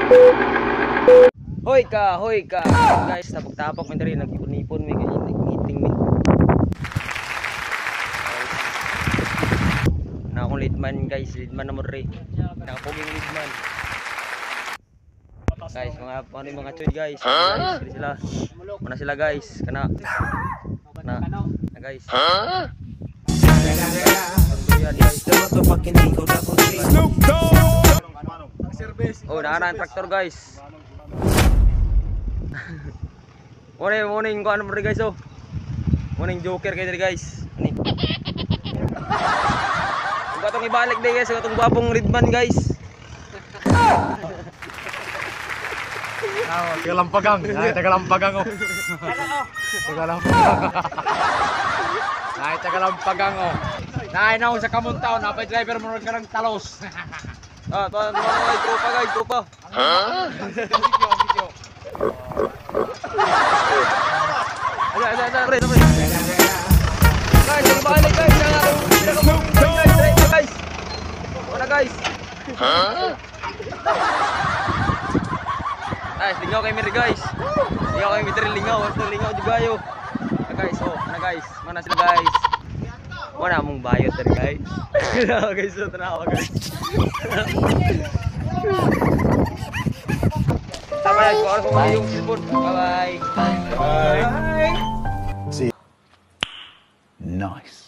Hoy ka. Guys, tapok-tapok mi diri nag-ipon-ipon mi kay meeting mi. Na akong leadman guys, leadman na mo rin. Nakapuging leadman. Guys, mga choy guys. Guys, sila. Mana sila guys, kana. Na guys. Oh, nakaraan traktor guys. Morning ko ano mo rin guys oh. Morning joker kayo diri guys. Ani. Huwag itong ibalik din guys, itong babong ridman guys. Tagalampagang, tagalampagang oh. Tagalampagang. Ay, tagalampagang oh. Nay na sa kamuntaw, napay driver mo rin ka ng talos. Ah, tropa guys, tropa. Ada, pre. Guys, balik guys. Guys. Mana guys? Guys, lingaw kay Miri guys. Lingaw kay Miri lingaw, basta lingaw juga yo. Guys, oh, guys. Mana sila guys? Wala mong bayot dari guys. Guys, so tanawa guys. Sampai ko ako yung cellphone. Bye-bye. Bye. See. Nice.